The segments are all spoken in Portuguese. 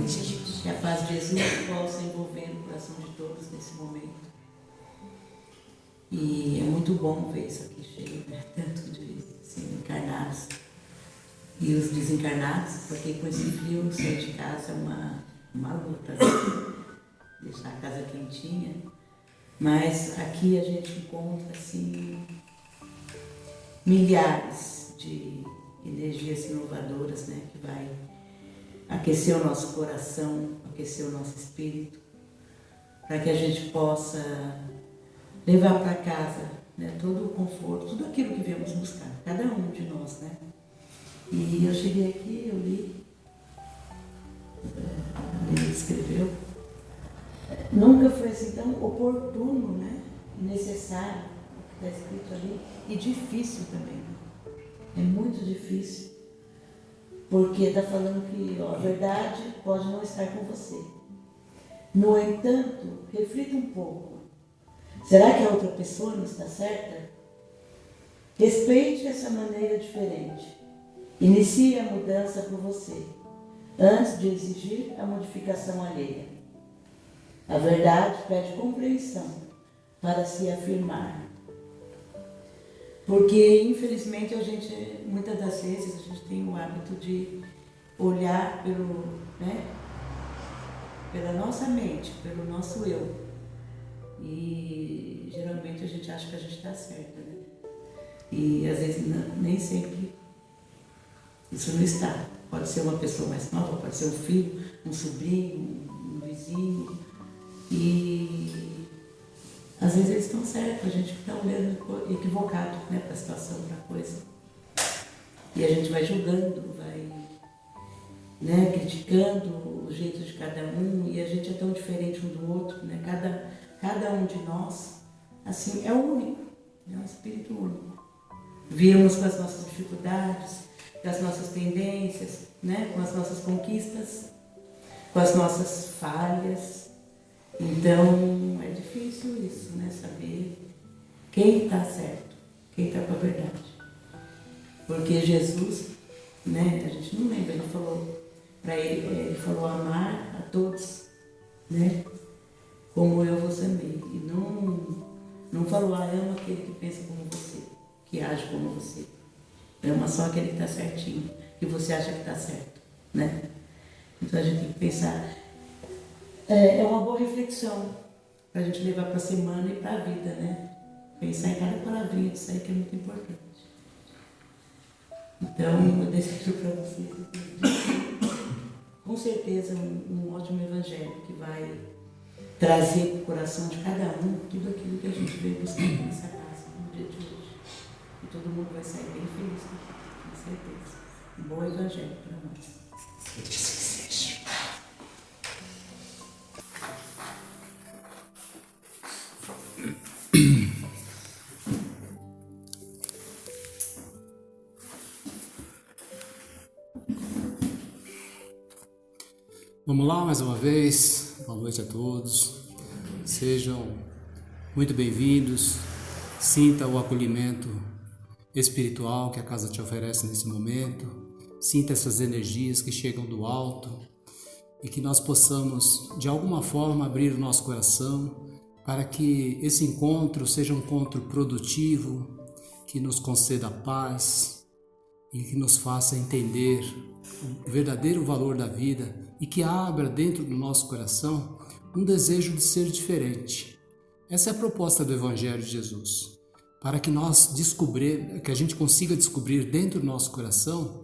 Que a paz de Jesus possa envolver o coração de todos nesse momento. E é muito bom ver isso aqui cheio, né? Tanto de assim, encarnados e os desencarnados, porque com esse frio sair de casa é uma luta, né? Deixar a casa quentinha. Mas aqui a gente encontra assim milhares de energias inovadoras, né? Que vai aquecer o nosso coração, aquecer o nosso espírito, para que a gente possa levar para casa, né, todo o conforto, tudo aquilo que viemos buscar, cada um de nós, né? E eu cheguei aqui, eu li, ele escreveu, nunca foi assim tão oportuno, né, necessário, o que está escrito ali, e difícil também, né? É muito difícil, porque está falando que a verdade pode não estar com você. No entanto, reflita um pouco. Será que a outra pessoa não está certa? Respeite essa maneira diferente. Inicie a mudança por você, antes de exigir a modificação alheia. A verdade pede compreensão para se afirmar. Porque, infelizmente, muitas das vezes, a gente tem o hábito de olhar pela nossa mente, pelo nosso eu. E, geralmente, a gente acha que a gente está certa, né? E, às vezes, nem sempre isso não está. Pode ser uma pessoa mais nova, pode ser um filho, um sobrinho, um vizinho. E às vezes eles estão certos, a gente está olhando equivocado, né, para a situação, para a coisa. E a gente vai julgando, vai, né, criticando o jeito de cada um, e a gente é tão diferente um do outro, né? Cada um de nós, assim, é único, é um espírito único. Viemos com as nossas dificuldades, com as nossas tendências, né, com as nossas conquistas, com as nossas falhas. Então, é difícil isso, né? Saber quem está certo, quem está com a verdade. Porque Jesus, né? A gente não lembra, ele falou para ele falou amar a todos, né? Como eu vos amei. E não falou, ama aquele que pensa como você, que age como você. Ama só aquele que está certinho, que você acha que está certo, né? Então a gente tem que pensar. É uma boa reflexão para a gente levar para a semana e para a vida, né? Pensar em cada palavrinha disso aí que é muito importante. Então, eu desejo para vocês, com certeza, um ótimo evangelho que vai trazer para o coração de cada um tudo aquilo que a gente veio buscando nessa casa no dia de hoje. E todo mundo vai sair bem feliz, com certeza. Um bom evangelho para nós. Vamos lá mais uma vez, boa noite a todos, sejam muito bem-vindos, sinta o acolhimento espiritual que a casa te oferece nesse momento, sinta essas energias que chegam do alto e que nós possamos de alguma forma abrir o nosso coração para que esse encontro seja um encontro produtivo, que nos conceda paz e que nos faça entender o verdadeiro valor da vida e que abra dentro do nosso coração um desejo de ser diferente. Essa é a proposta do Evangelho de Jesus, para que que a gente consiga descobrir dentro do nosso coração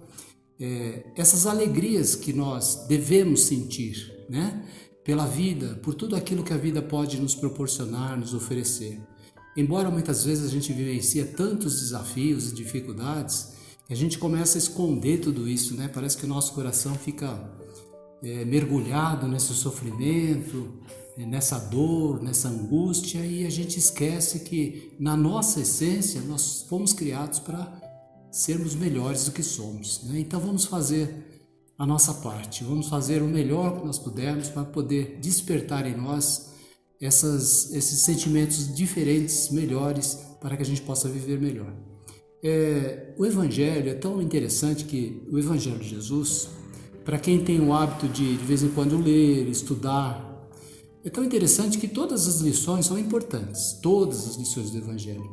essas alegrias que nós devemos sentir, né? Pela vida, por tudo aquilo que a vida pode nos proporcionar, nos oferecer. Embora muitas vezes a gente vivencie tantos desafios e dificuldades, a gente começa a esconder tudo isso, né? Parece que o nosso coração fica mergulhado nesse sofrimento, nessa dor, nessa angústia, e a gente esquece que na nossa essência nós fomos criados para sermos melhores do que somos, né? Então vamos fazer a nossa parte, vamos fazer o melhor que nós pudermos para poder despertar em nós esses sentimentos diferentes, melhores, para que a gente possa viver melhor. O Evangelho é tão interessante que o Evangelho de Jesus para quem tem o hábito de vez em quando ler, estudar. É tão interessante que todas as lições são importantes, todas as lições do Evangelho.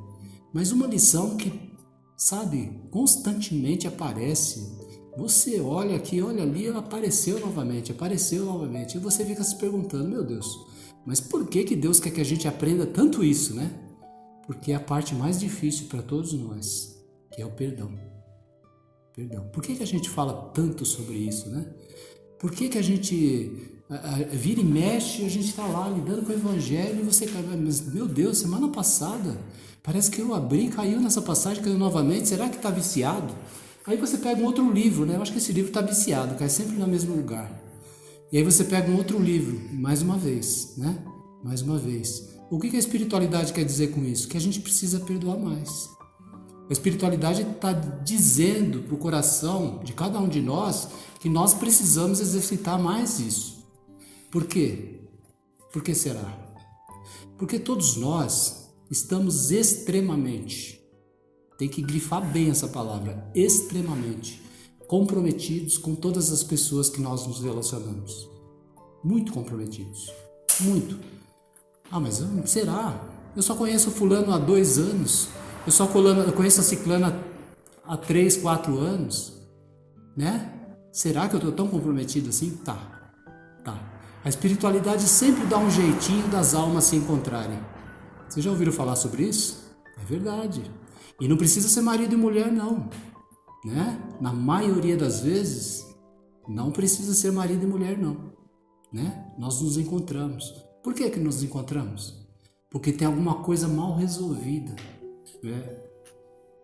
Mas uma lição que, sabe, constantemente aparece. Você olha aqui, olha ali, ela apareceu novamente. E você fica se perguntando, meu Deus, mas por que Deus quer que a gente aprenda tanto isso, né? Porque é a parte mais difícil para todos nós, que é o perdão. Por que a gente fala tanto sobre isso, né? Por que a gente vira e mexe, a gente está lá lidando com o Evangelho e você, mas meu Deus, semana passada, parece que eu abri, caiu nessa passagem, caiu novamente, será que está viciado? Aí você pega um outro livro, né? Eu acho que esse livro está viciado, cai sempre no mesmo lugar. E aí você pega um outro livro, mais uma vez, né? Mais uma vez. O que a espiritualidade quer dizer com isso? Que a gente precisa perdoar mais. A espiritualidade está dizendo para o coração de cada um de nós que nós precisamos exercitar mais isso. Por quê? Por que será? Porque todos nós estamos extremamente, tem que grifar bem essa palavra, extremamente comprometidos com todas as pessoas que nós nos relacionamos. Muito comprometidos. Muito. Mas será? Eu só conheço fulano há 2 anos. Eu conheço a ciclana há 3, 4 anos, né? Será que eu estou tão comprometido assim? Tá. A espiritualidade sempre dá um jeitinho das almas se encontrarem. Vocês já ouviram falar sobre isso? É verdade. E não precisa ser marido e mulher, não, né? Na maioria das vezes, não precisa ser marido e mulher, não, né? Nós nos encontramos. Por que nos encontramos? Porque tem alguma coisa mal resolvida.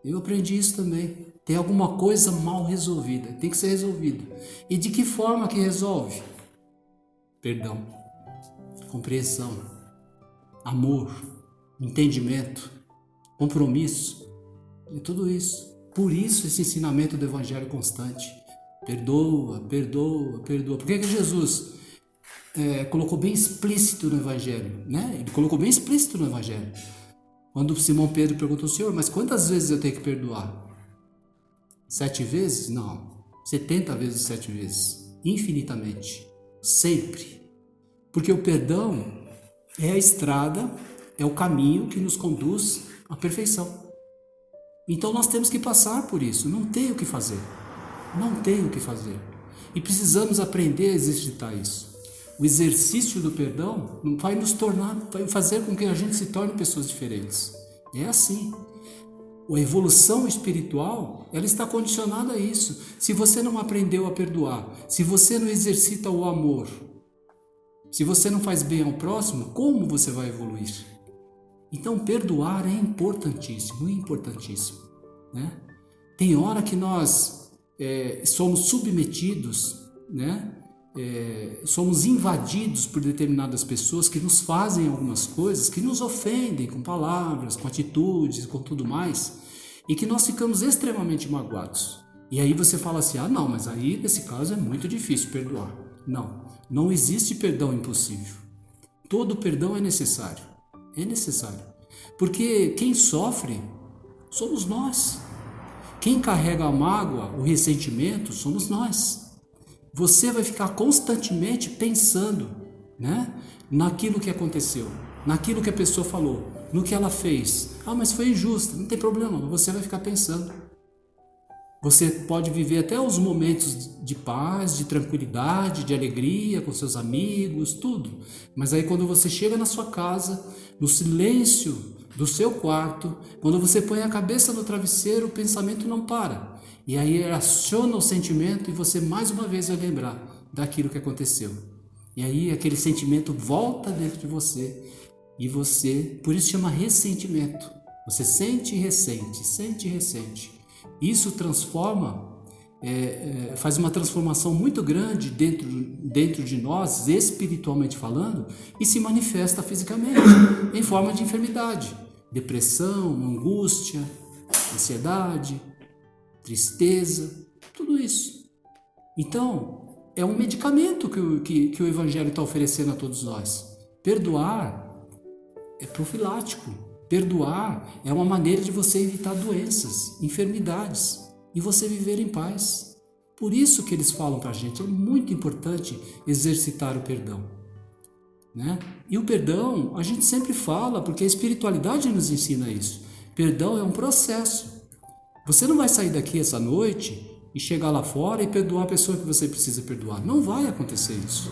Eu aprendi isso também. Tem alguma coisa mal resolvida, tem que ser resolvido. E de que forma que resolve? Perdão, compreensão, amor, entendimento, compromisso, e tudo isso. Por isso esse ensinamento do Evangelho constante. Perdoa. Por que Jesus colocou bem explícito no Evangelho, né? Ele colocou bem explícito no Evangelho. Quando Simão Pedro perguntou, Senhor, mas quantas vezes eu tenho que perdoar? 7 vezes? Não. 70 vezes 7 vezes. Infinitamente. Sempre. Porque o perdão é a estrada, é o caminho que nos conduz à perfeição. Então nós temos que passar por isso. Não tem o que fazer. E precisamos aprender a exercitar isso. O exercício do perdão vai fazer com que a gente se torne pessoas diferentes. É assim. A evolução espiritual, ela está condicionada a isso. Se você não aprendeu a perdoar, se você não exercita o amor, se você não faz bem ao próximo, como você vai evoluir? Então, perdoar é importantíssimo, né? Tem hora que nós somos submetidos, né? Somos invadidos por determinadas pessoas que nos fazem algumas coisas, que nos ofendem com palavras, com atitudes, com tudo mais, e que nós ficamos extremamente magoados. E aí você fala assim, não, mas aí nesse caso é muito difícil perdoar. Não existe perdão impossível. Todo perdão é necessário. Porque quem sofre somos nós. Quem carrega a mágoa, o ressentimento, somos nós. Você vai ficar constantemente pensando, né, naquilo que aconteceu, naquilo que a pessoa falou, no que ela fez. Mas foi injusto, não tem problema, você vai ficar pensando. Você pode viver até os momentos de paz, de tranquilidade, de alegria com seus amigos, tudo. Mas aí quando você chega na sua casa, no silêncio do seu quarto, quando você põe a cabeça no travesseiro, o pensamento não para. E aí aciona o sentimento e você mais uma vez vai lembrar daquilo que aconteceu. E aí aquele sentimento volta dentro de você. E você, por isso chama ressentimento. Você sente e ressente. Isso transforma, faz uma transformação muito grande dentro de nós, espiritualmente falando, e se manifesta fisicamente, em forma de enfermidade, depressão, angústia, ansiedade, tristeza, tudo isso. Então, é um medicamento que o Evangelho está oferecendo a todos nós. Perdoar é profilático. Perdoar é uma maneira de você evitar doenças, enfermidades e você viver em paz. Por isso que eles falam para a gente, é muito importante exercitar o perdão, né? E o perdão, a gente sempre fala, porque a espiritualidade nos ensina isso. Perdão é um processo. Você não vai sair daqui essa noite e chegar lá fora e perdoar a pessoa que você precisa perdoar. Não vai acontecer isso.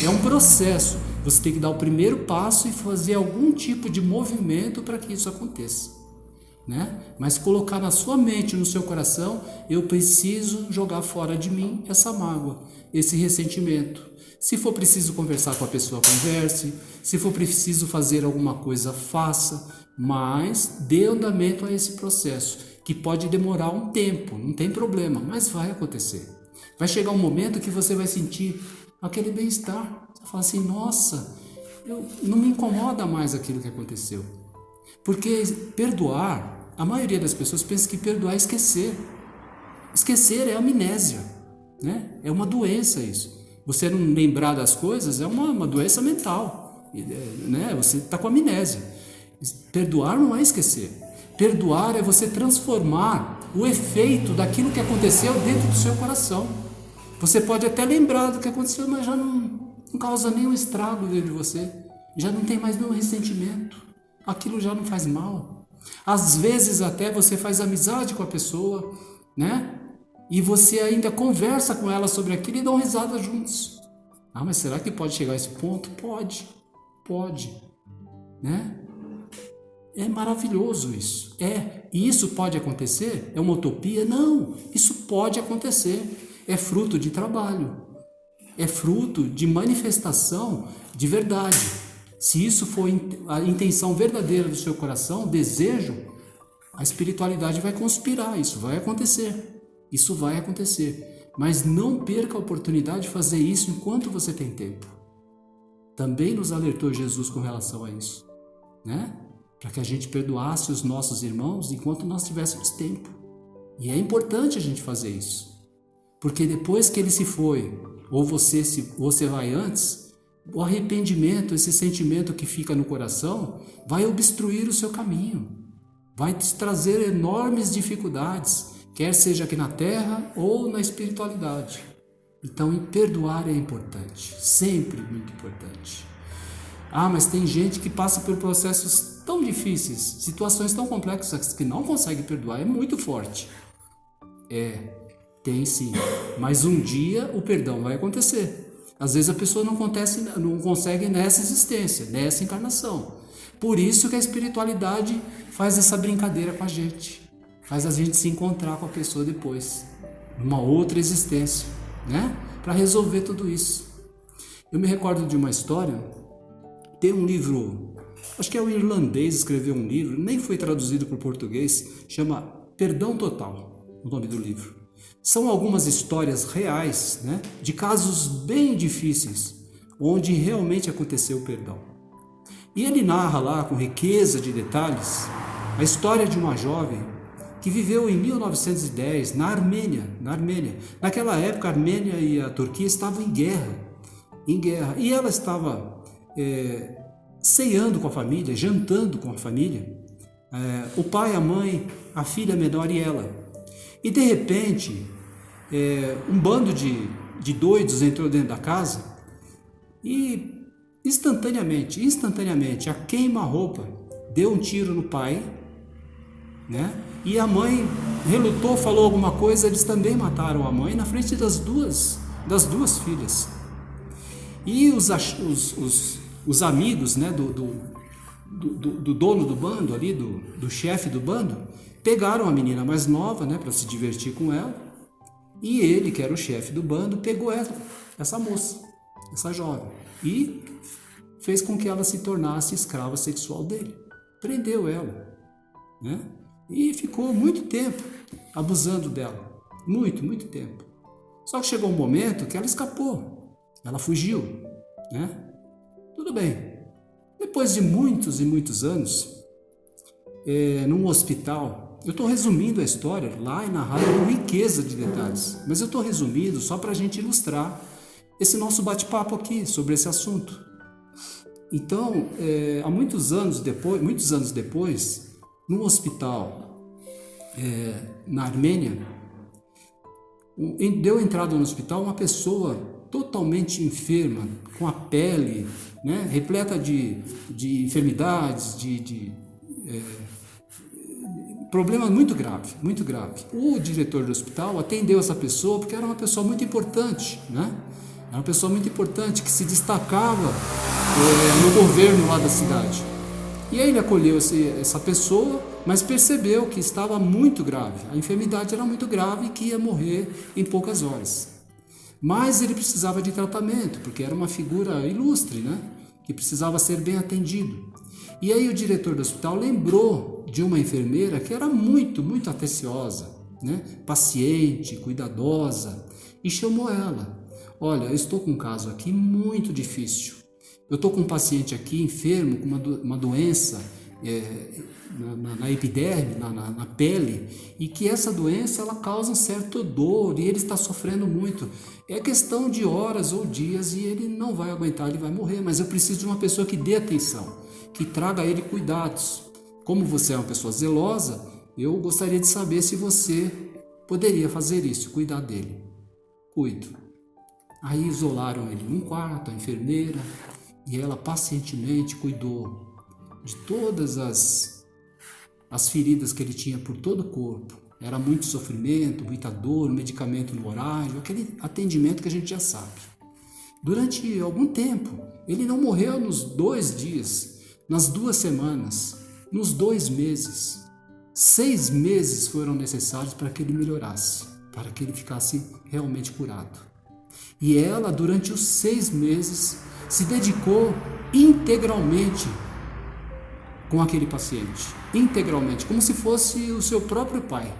É um processo. Você tem que dar o primeiro passo e fazer algum tipo de movimento para que isso aconteça, né? Mas colocar na sua mente, no seu coração, eu preciso jogar fora de mim essa mágoa, esse ressentimento. Se for preciso conversar com a pessoa, converse. Se for preciso fazer alguma coisa, faça. Mas dê andamento a esse processo, que pode demorar um tempo, não tem problema, mas vai acontecer. Vai chegar um momento que você vai sentir aquele bem-estar. Você fala assim, nossa, não me incomoda mais aquilo que aconteceu. Porque perdoar, a maioria das pessoas pensa que perdoar é esquecer. Esquecer é amnésia, né? É uma doença isso. Você não lembrar das coisas é uma doença mental, né? Você está com amnésia. Perdoar não é esquecer. Perdoar é você transformar o efeito daquilo que aconteceu dentro do seu coração. Você pode até lembrar do que aconteceu, mas já não causa nenhum estrago dentro de você. Já não tem mais nenhum ressentimento. Aquilo já não faz mal. Às vezes até você faz amizade com a pessoa, né? E você ainda conversa com ela sobre aquilo e dão risada juntos. Ah, mas será que pode chegar a esse ponto? Pode, né? É maravilhoso isso. E isso pode acontecer? É uma utopia? Não, isso pode acontecer. É fruto de trabalho. É fruto de manifestação de verdade. Se isso for a intenção verdadeira do seu coração, desejo, a espiritualidade vai conspirar, isso vai acontecer. Isso vai acontecer. Mas não perca a oportunidade de fazer isso enquanto você tem tempo. Também nos alertou Jesus com relação a isso, né? Para que a gente perdoasse os nossos irmãos enquanto nós tivéssemos tempo. E é importante a gente fazer isso. Porque depois que ele se foi, ou você vai antes, o arrependimento, esse sentimento que fica no coração, vai obstruir o seu caminho. Vai te trazer enormes dificuldades, quer seja aqui na terra ou na espiritualidade. Então, perdoar é importante, sempre muito importante. Ah, mas tem gente que passa por processos tão difíceis, situações tão complexas que não consegue perdoar, é muito forte. Tem sim, mas um dia o perdão vai acontecer. Às vezes a pessoa não consegue nessa existência, nessa encarnação. Por isso que a espiritualidade faz essa brincadeira com a gente, faz a gente se encontrar com a pessoa depois, numa outra existência, né? Para resolver tudo isso. Eu me recordo de uma história, tem um livro, acho que é um irlandês, escreveu um livro, nem foi traduzido para o português, chama Perdão Total, o nome do livro. São algumas histórias reais, né, de casos bem difíceis, onde realmente aconteceu o perdão. E ele narra lá, com riqueza de detalhes, a história de uma jovem que viveu em 1910 na Armênia. Naquela época, a Armênia e a Turquia estavam em guerra, e ela estava ceando com a família, jantando com a família, o pai, a mãe, a filha menor e ela. E de repente, um bando de doidos entrou dentro da casa e instantaneamente, a queima-roupa deu um tiro no pai, né? E a mãe relutou, falou alguma coisa, eles também mataram a mãe na frente das duas filhas. E os amigos, né, do dono do bando ali, do chefe do bando, pegaram a menina mais nova, né, para se divertir com ela, e ele, que era o chefe do bando, pegou essa moça, essa jovem, e fez com que ela se tornasse escrava sexual dele. Prendeu ela, né, e ficou muito tempo abusando dela, muito tempo. Só que chegou um momento que ela escapou, ela fugiu, né? Tudo bem. Depois de muitos e muitos anos, num hospital, eu estou resumindo a história, lá é narrado com riqueza de detalhes, mas eu estou resumindo só para a gente ilustrar esse nosso bate-papo aqui sobre esse assunto. Então, há muitos anos depois, num hospital na Armênia, deu entrada no hospital uma pessoa totalmente enferma, com a pele, né, repleta de enfermidades, problema muito grave, muito grave. O diretor do hospital atendeu essa pessoa porque era uma pessoa muito importante, né? Era uma pessoa muito importante que se destacava no governo lá da cidade. E aí ele acolheu essa pessoa, mas percebeu que estava muito grave. A enfermidade era muito grave e que ia morrer em poucas horas. Mas ele precisava de tratamento, porque era uma figura ilustre, né? Que precisava ser bem atendido. E aí o diretor do hospital lembrou de uma enfermeira que era muito, muito atenciosa, né? Paciente, cuidadosa, e chamou ela. Olha, eu estou com um caso aqui muito difícil. Eu estou com um paciente aqui enfermo, com uma doença na epiderme, na pele, e que essa doença ela causa um certo dor e ele está sofrendo muito. É questão de horas ou dias e ele não vai aguentar, ele vai morrer, mas eu preciso de uma pessoa que dê atenção, que traga a ele cuidados. Como você é uma pessoa zelosa, eu gostaria de saber se você poderia fazer isso, cuidar dele. Cuido. Aí isolaram ele num quarto, a enfermeira, e ela pacientemente cuidou de todas as feridas que ele tinha por todo o corpo. Era muito sofrimento, muita dor, medicamento no horário, aquele atendimento que a gente já sabe. Durante algum tempo, ele não morreu nos 2 dias, nas 2 semanas, nos 2 meses. 6 meses foram necessários para que ele melhorasse, para que ele ficasse realmente curado. E ela, durante os 6 meses, se dedicou integralmente com aquele paciente, integralmente, como se fosse o seu próprio pai,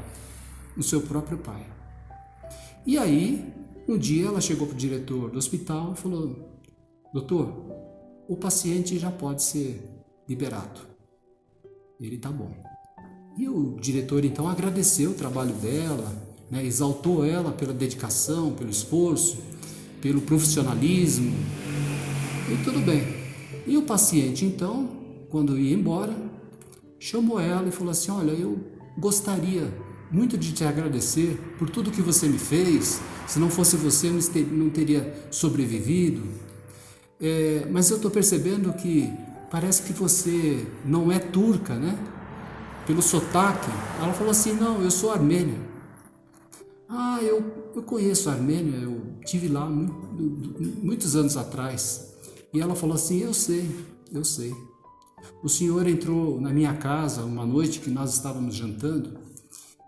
E aí, um dia ela chegou para o diretor do hospital e falou: doutor, o paciente já pode ser liberado, ele está bom. E o diretor então agradeceu o trabalho dela, né, exaltou ela pela dedicação, pelo esforço, pelo profissionalismo, e tudo bem. E o paciente então, quando ia embora, chamou ela e falou assim: olha, eu gostaria muito de te agradecer por tudo que você me fez. Se não fosse você, eu não teria sobrevivido. Mas eu estou percebendo que parece que você não é turca, né? Pelo sotaque. Ela falou assim: não, eu sou armênia. Ah, eu conheço a Armênia, eu estive lá muitos anos atrás. E ela falou assim: eu sei. O senhor entrou na minha casa uma noite que nós estávamos jantando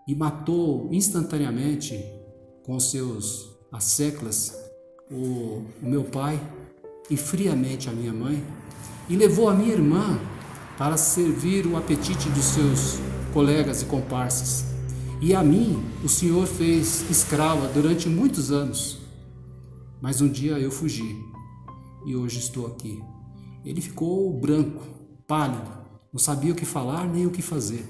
e matou instantaneamente com seus asseclas o meu pai e friamente a minha mãe, e levou a minha irmã para servir o apetite dos seus colegas e comparsas. E a mim o senhor fez escrava durante muitos anos, mas um dia eu fugi e hoje estou aqui. Ele ficou branco, pálido, não sabia o que falar nem o que fazer.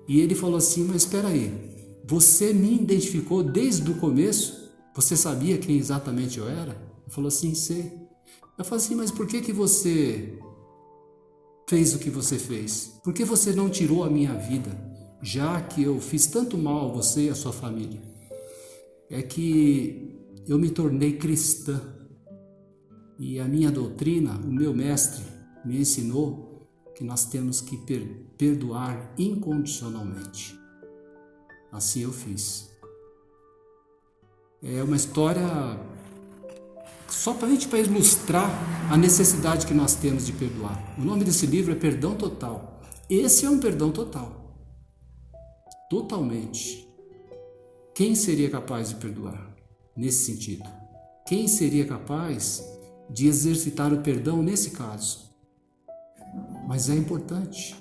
E ele falou assim: mas espera aí, você me identificou desde o começo? Você sabia quem exatamente eu era? Ele falou assim: sei. Eu falei assim: mas por que você fez o que você fez? Por que você não tirou a minha vida, já que eu fiz tanto mal a você e a sua família? É que eu me tornei cristã e a minha doutrina, o meu mestre, me ensinou que nós temos que perdoar incondicionalmente. Assim eu fiz. É uma história só para ilustrar a necessidade que nós temos de perdoar. O nome desse livro é Perdão Total. Esse é um perdão total. Totalmente. Quem seria capaz de perdoar nesse sentido? Quem seria capaz de exercitar o perdão nesse caso? Mas é importante.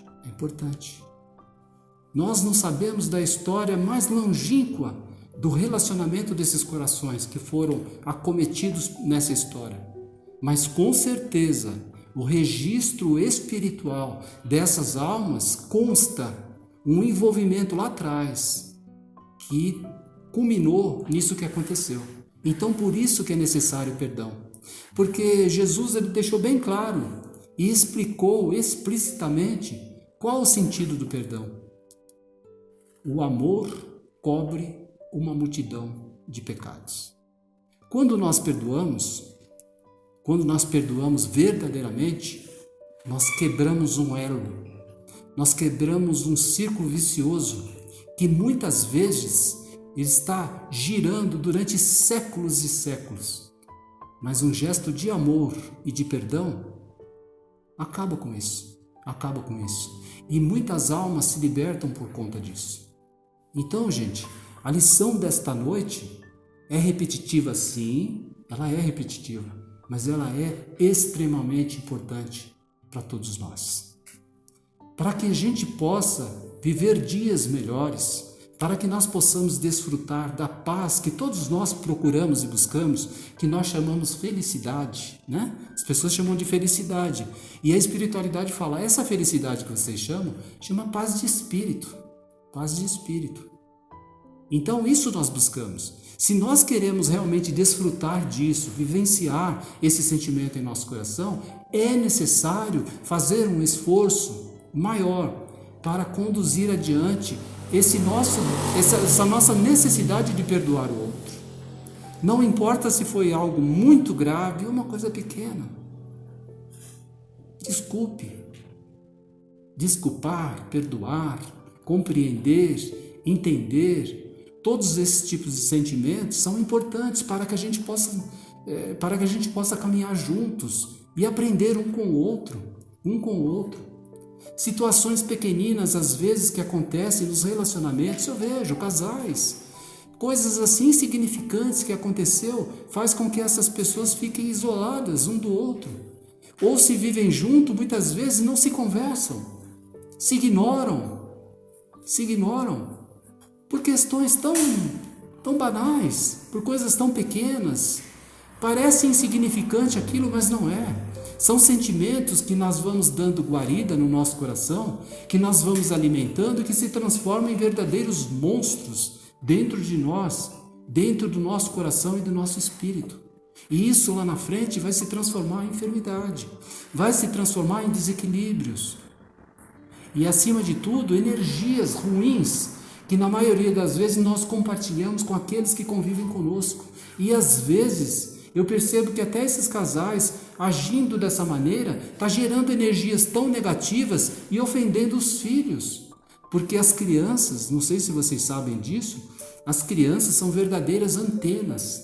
Nós não sabemos da história mais longínqua do relacionamento desses corações que foram acometidos nessa história. Mas com certeza o registro espiritual dessas almas consta um envolvimento lá atrás que culminou nisso que aconteceu. Então por isso que é necessário perdão. Porque Jesus ele deixou bem claro e explicou explicitamente qual o sentido do perdão. O amor cobre uma multidão de pecados. Quando nós perdoamos verdadeiramente, nós quebramos um elo, nós quebramos um círculo vicioso que muitas vezes está girando durante séculos e séculos. Mas um gesto de amor e de perdão acaba com isso. E muitas almas se libertam por conta disso. Então, gente, a lição desta noite é repetitiva, sim, ela é repetitiva, mas ela é extremamente importante para todos nós. Para que a gente possa viver dias melhores, para que nós possamos desfrutar da paz que todos nós procuramos e buscamos, que nós chamamos felicidade, né? As pessoas chamam de felicidade. E a espiritualidade fala, essa felicidade que vocês chamam, chama paz de espírito. Paz de espírito. Então isso nós buscamos. Se nós queremos realmente desfrutar disso, vivenciar esse sentimento em nosso coração, é necessário fazer um esforço maior para conduzir adiante essa nossa necessidade de perdoar o outro. Não importa se foi algo muito grave ou uma coisa pequena. Desculpar, perdoar, compreender, entender, todos esses tipos de sentimentos são importantes para que a gente possa caminhar juntos e aprender um com o outro. Situações pequeninas, às vezes, que acontecem nos relacionamentos, eu vejo casais, coisas assim insignificantes que aconteceu, faz com que essas pessoas fiquem isoladas um do outro, ou se vivem junto, muitas vezes não se conversam, se ignoram, por questões tão banais, por coisas tão pequenas. Parece insignificante aquilo, mas não é. São sentimentos que nós vamos dando guarida no nosso coração, que nós vamos alimentando e que se transformam em verdadeiros monstros dentro de nós, dentro do nosso coração e do nosso espírito. E isso lá na frente vai se transformar em enfermidade, vai se transformar em desequilíbrios. E acima de tudo, energias ruins, que na maioria das vezes nós compartilhamos com aqueles que convivem conosco. E às vezes eu percebo que até esses casais, agindo dessa maneira, está gerando energias tão negativas e ofendendo os filhos. Porque as crianças, não sei se vocês sabem disso, as crianças são verdadeiras antenas.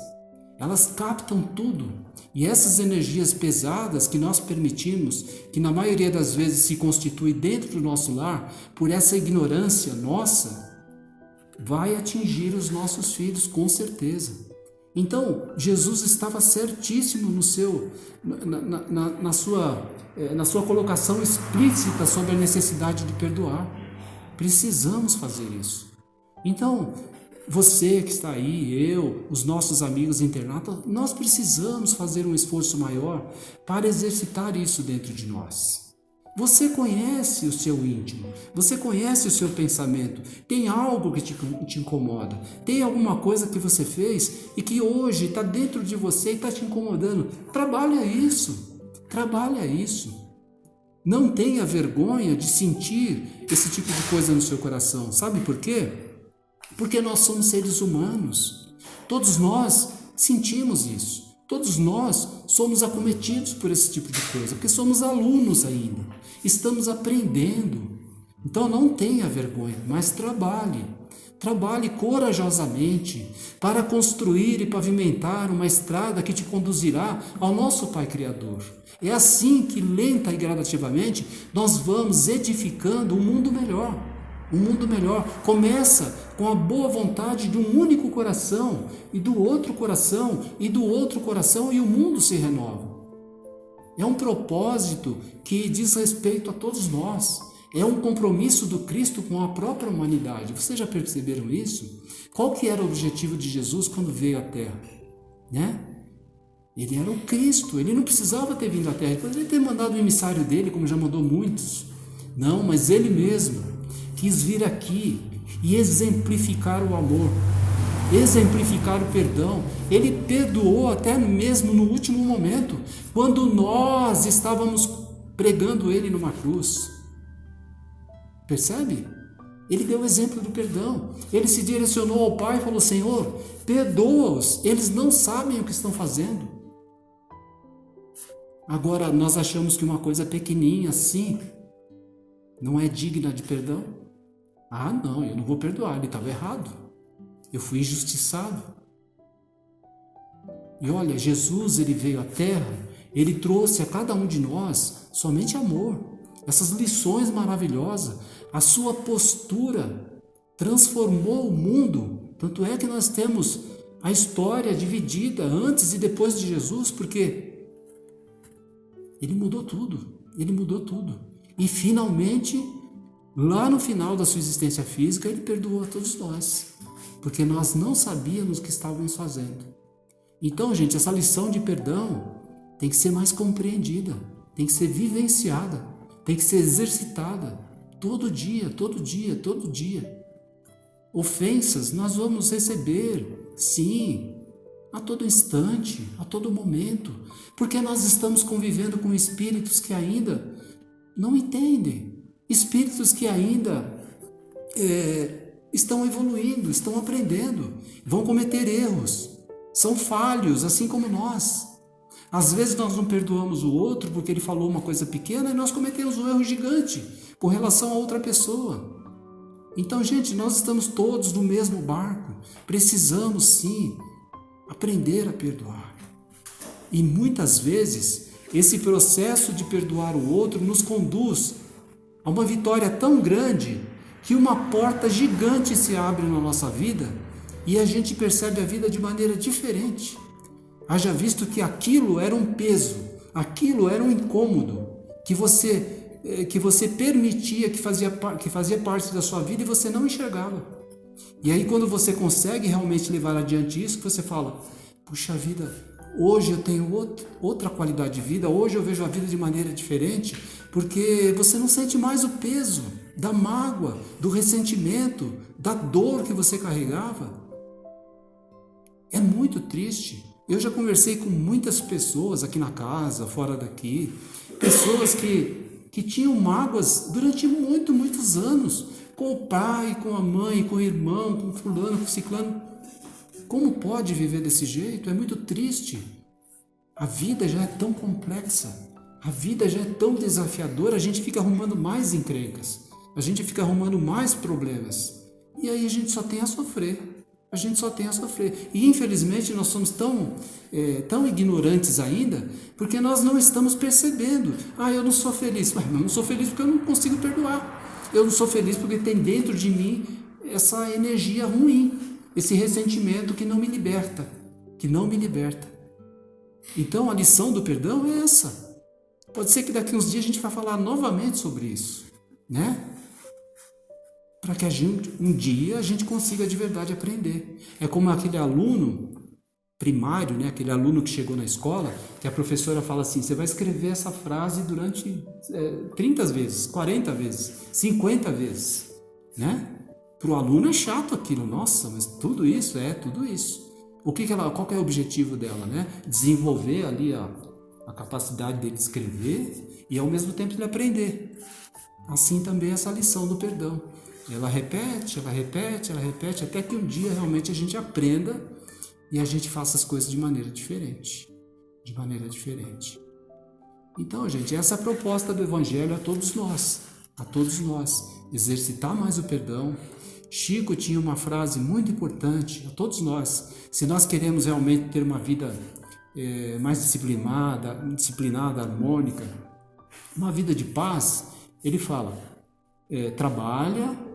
Elas captam tudo. E essas energias pesadas que nós permitimos, que na maioria das vezes se constitui dentro do nosso lar, por essa ignorância nossa, vai atingir os nossos filhos com certeza. Então, Jesus estava certíssimo na sua colocação explícita sobre a necessidade de perdoar. Precisamos fazer isso. Então, você que está aí, eu, os nossos amigos internautas, nós precisamos fazer um esforço maior para exercitar isso dentro de nós. Você conhece o seu íntimo, você conhece o seu pensamento, tem algo que te incomoda, tem alguma coisa que você fez e que hoje está dentro de você e está te incomodando. Trabalha isso. Não tenha vergonha de sentir esse tipo de coisa no seu coração. Sabe por quê? Porque nós somos seres humanos. Todos nós sentimos isso. Todos nós somos acometidos por esse tipo de coisa, porque somos alunos ainda, estamos aprendendo. Então não tenha vergonha, mas trabalhe corajosamente para construir e pavimentar uma estrada que te conduzirá ao nosso Pai Criador. É assim que, lenta e gradativamente, nós vamos edificando um mundo melhor. Um mundo melhor começa com a boa vontade de um único coração, e do outro coração, e do outro coração, e o mundo se renova. É um propósito que diz respeito a todos nós. É um compromisso do Cristo com a própria humanidade. Vocês já perceberam isso? Qual que era o objetivo de Jesus quando veio à Terra? Né? Ele era o Cristo, ele não precisava ter vindo à Terra. Ele poderia ter mandado o emissário dele, como já mandou muitos. Não, mas ele mesmo quis vir aqui e exemplificar o amor, exemplificar o perdão. Ele perdoou até mesmo no último momento, quando nós estávamos pregando ele numa cruz. Percebe? Ele deu o exemplo do perdão. Ele se direcionou ao Pai e falou: Senhor, perdoa-os, eles não sabem o que estão fazendo. Agora, nós achamos que uma coisa pequenininha assim não é digna de perdão. Ah, não, eu não vou perdoar, ele estava errado. Eu fui injustiçado. E olha, Jesus, ele veio à Terra, ele trouxe a cada um de nós somente amor. Essas lições maravilhosas, a sua postura transformou o mundo. Tanto é que nós temos a história dividida antes e depois de Jesus, porque ele mudou tudo, ele mudou tudo. E finalmente, lá no final da sua existência física, ele perdoou a todos nós, porque nós não sabíamos o que estávamos fazendo. Então, gente, essa lição de perdão tem que ser mais compreendida, tem que ser vivenciada, tem que ser exercitada todo dia, todo dia, todo dia. Ofensas nós vamos receber, sim, a todo instante, a todo momento, porque nós estamos convivendo com espíritos que ainda não entendem, espíritos que ainda estão evoluindo, estão aprendendo, vão cometer erros, são falhos, assim como nós. Às vezes nós não perdoamos o outro porque ele falou uma coisa pequena e nós cometemos um erro gigante com relação a outra pessoa. Então, gente, nós estamos todos no mesmo barco, precisamos sim aprender a perdoar. E muitas vezes esse processo de perdoar o outro nos conduz a uma vitória tão grande que uma porta gigante se abre na nossa vida e a gente percebe a vida de maneira diferente. Haja visto que aquilo era um peso, aquilo era um incômodo que você permitia, que fazia parte da sua vida e você não enxergava. E aí quando você consegue realmente levar adiante isso, você fala: puxa vida, hoje eu tenho outra qualidade de vida, hoje eu vejo a vida de maneira diferente, porque você não sente mais o peso da mágoa, do ressentimento, da dor que você carregava. É muito triste. Eu já conversei com muitas pessoas aqui na casa, fora daqui, pessoas que tinham mágoas durante muitos anos, com o pai, com a mãe, com o irmão, com fulano, com ciclano. Como pode viver desse jeito? É muito triste. A vida já é tão complexa, a vida já é tão desafiadora, a gente fica arrumando mais encrencas, a gente fica arrumando mais problemas, e aí a gente só tem a sofrer. A gente só tem a sofrer. E infelizmente nós somos tão ignorantes ainda, porque nós não estamos percebendo. Ah, eu não sou feliz. Mas eu não sou feliz porque eu não consigo perdoar. Eu não sou feliz porque tem dentro de mim essa energia ruim, esse ressentimento que não me liberta. Então a lição do perdão é essa. Pode ser que daqui uns dias a gente vai falar novamente sobre isso, né? Para que um dia a gente consiga de verdade aprender. É como aquele aluno primário, né? Aquele aluno que chegou na escola, que a professora fala assim: você vai escrever essa frase durante 30 vezes, 40 vezes, 50 vezes, né? Para o aluno é chato aquilo, nossa, mas tudo isso. Qual que é o objetivo dela, né? Desenvolver ali a capacidade dele de escrever e ao mesmo tempo ele aprender. Assim também essa lição do perdão. Ela repete, até que um dia realmente a gente aprenda e a gente faça as coisas de maneira diferente. Então, gente, essa é a proposta do Evangelho a todos nós, exercitar mais o perdão. Chico tinha uma frase muito importante a todos nós: se nós queremos realmente ter uma vida mais disciplinada, harmônica, uma vida de paz, ele fala: trabalha,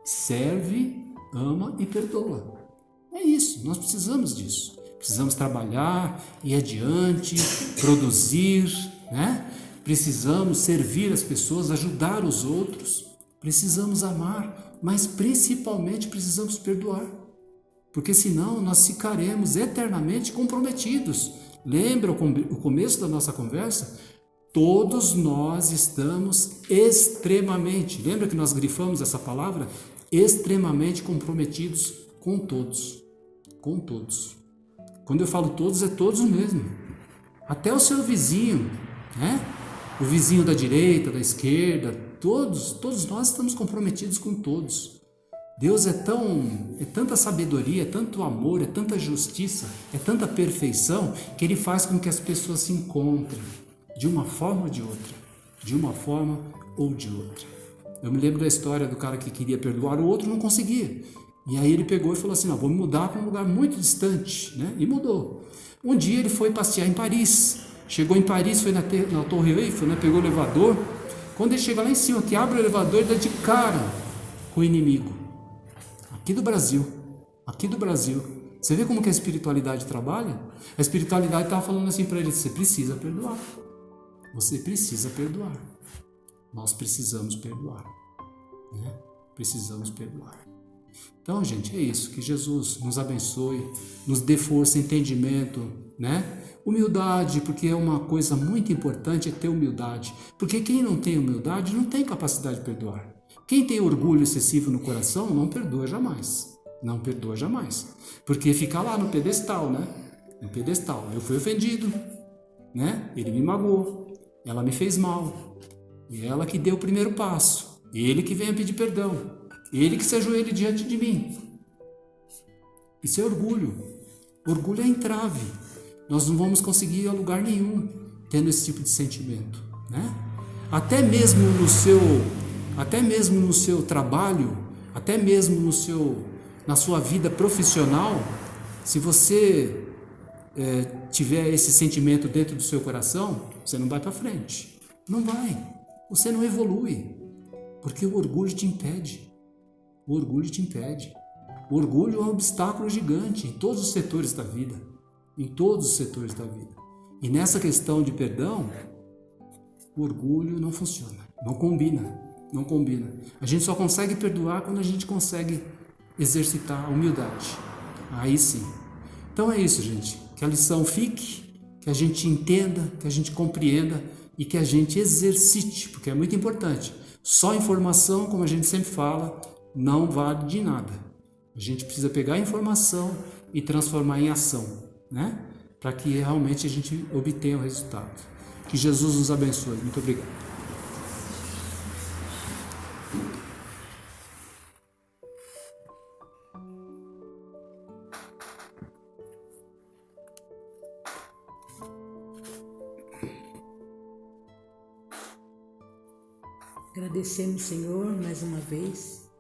serve, ama e perdoa. É isso, nós precisamos disso. Precisamos trabalhar, ir adiante, produzir, né? Precisamos servir as pessoas, ajudar os outros. Precisamos amar, mas principalmente precisamos perdoar. Porque senão nós ficaremos eternamente comprometidos. Lembra o começo da nossa conversa? Todos nós estamos extremamente, lembra que nós grifamos essa palavra? Extremamente comprometidos com todos. Quando eu falo todos, é todos mesmo. Até o seu vizinho, né? O vizinho da direita, da esquerda, Todos nós estamos comprometidos com todos. Deus é tanta sabedoria, é tanto amor, é tanta justiça, é tanta perfeição, que Ele faz com que as pessoas se encontrem de uma forma ou de outra. De uma forma ou de outra. Eu me lembro da história do cara que queria perdoar, o outro não conseguia. E aí ele pegou e falou assim, vou me mudar para um lugar muito distante, né? E mudou. Um dia ele foi passear em Paris. Chegou em Paris, foi na Torre Eiffel, né? Pegou o elevador. Quando ele chega lá em cima, que abre o elevador, ele dá de cara com o inimigo. Aqui do Brasil. Você vê como que a espiritualidade trabalha? A espiritualidade estava falando assim para ele, você precisa perdoar. Você precisa perdoar. Nós precisamos perdoar. Né? Precisamos perdoar. Então, gente, é isso. Que Jesus nos abençoe, nos dê força, entendimento, né? Humildade, porque é uma coisa muito importante, é ter humildade. Porque quem não tem humildade não tem capacidade de perdoar. Quem tem orgulho excessivo no coração não perdoa jamais. Não perdoa jamais. Porque fica lá no pedestal, né? No pedestal. Eu fui ofendido, né? Ele me magoou. Ela me fez mal. E ela que deu o primeiro passo. Ele que vem a pedir perdão. Ele que se ajoelha diante de mim. Isso é orgulho. Orgulho é entrave. Nós não vamos conseguir ir a lugar nenhum tendo esse tipo de sentimento, né? Até mesmo no seu trabalho, até mesmo na sua vida profissional, se você tiver esse sentimento dentro do seu coração, você não vai para frente. Não vai. Você não evolui. Porque o orgulho te impede. O orgulho te impede. O orgulho é um obstáculo gigante em todos os setores da vida. Em todos os setores da vida. E nessa questão de perdão, o orgulho não funciona. Não combina. Não combina. A gente só consegue perdoar quando a gente consegue exercitar a humildade. Aí sim. Então é isso, gente. Que a lição fique, que a gente entenda, que a gente compreenda e que a gente exercite, porque é muito importante. Só informação, como a gente sempre fala, não vale de nada. A gente precisa pegar a informação e transformar em ação, né? Para que realmente a gente obtenha o resultado. Que Jesus nos abençoe. Muito obrigado. Agradecemos, Senhor, mais uma vez,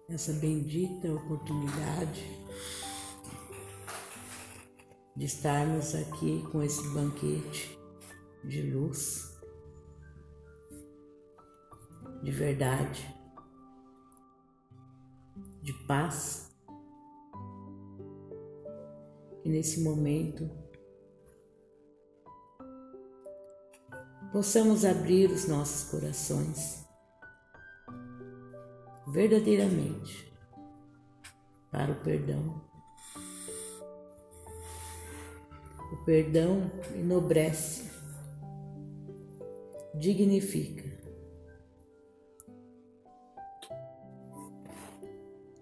essa bendita oportunidade de estarmos aqui com esse banquete de luz, de verdade, de paz, e nesse momento possamos abrir os nossos corações verdadeiramente para o perdão. O perdão enobrece, dignifica.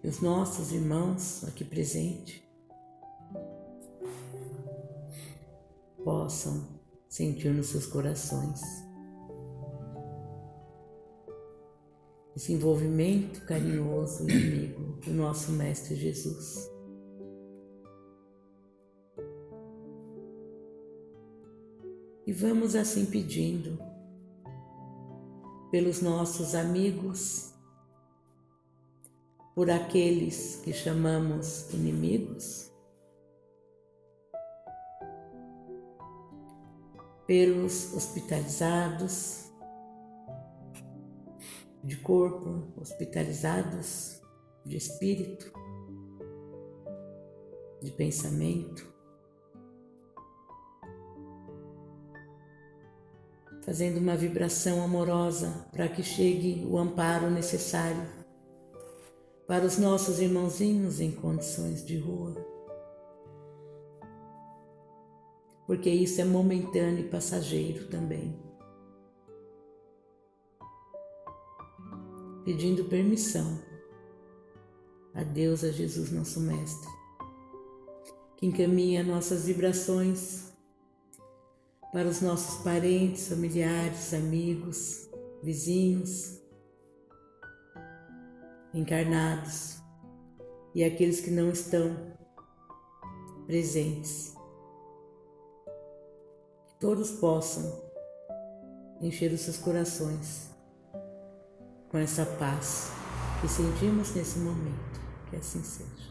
E os nossos irmãos aqui presentes possam sentir nos seus corações esse envolvimento carinhoso e amigo do nosso Mestre Jesus. E vamos assim pedindo pelos nossos amigos, por aqueles que chamamos inimigos, pelos hospitalizados de corpo, hospitalizados de espírito, de pensamento, fazendo uma vibração amorosa para que chegue o amparo necessário para os nossos irmãozinhos em condições de rua. Porque isso é momentâneo e passageiro também. Pedindo permissão a Deus, a Jesus, nosso Mestre, que encaminha nossas vibrações para os nossos parentes, familiares, amigos, vizinhos, encarnados e aqueles que não estão presentes. Que todos possam encher os seus corações com essa paz que sentimos nesse momento. Que assim seja.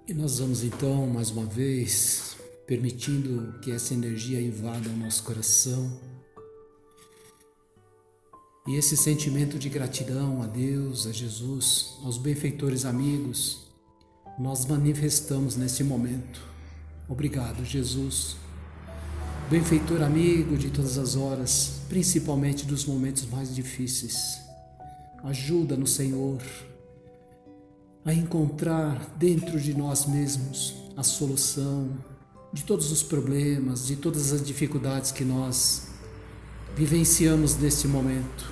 E nós vamos então, mais uma vez, permitindo que essa energia invada o nosso coração. E esse sentimento de gratidão a Deus, a Jesus, aos benfeitores amigos, nós manifestamos nesse momento. Obrigado, Jesus, benfeitor amigo de todas as horas, principalmente dos momentos mais difíceis. Ajuda-nos, Senhor, a encontrar dentro de nós mesmos a solução de todos os problemas, de todas as dificuldades que nós vivenciamos neste momento.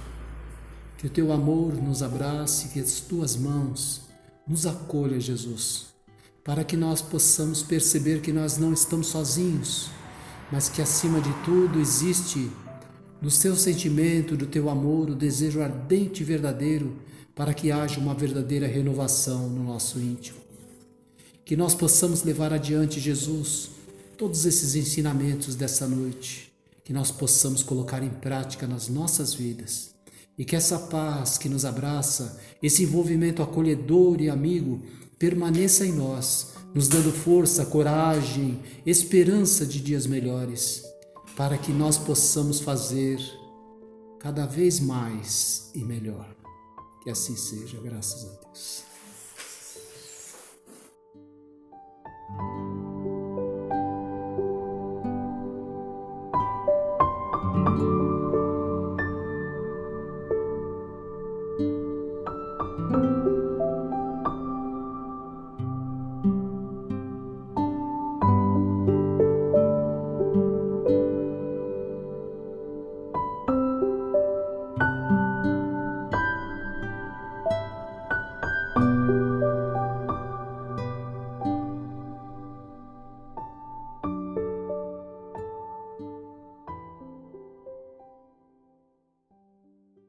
Que o Teu amor nos abrace, que as Tuas mãos nos acolham, Jesus, para que nós possamos perceber que nós não estamos sozinhos, mas que acima de tudo existe do Teu sentimento, do Teu amor, o desejo ardente e verdadeiro para que haja uma verdadeira renovação no nosso íntimo. Que nós possamos levar adiante, Jesus, todos esses ensinamentos dessa noite, que nós possamos colocar em prática nas nossas vidas e que essa paz que nos abraça, esse envolvimento acolhedor e amigo permaneça em nós, nos dando força, coragem, esperança de dias melhores, para que nós possamos fazer cada vez mais e melhor. Que assim seja, graças a Deus.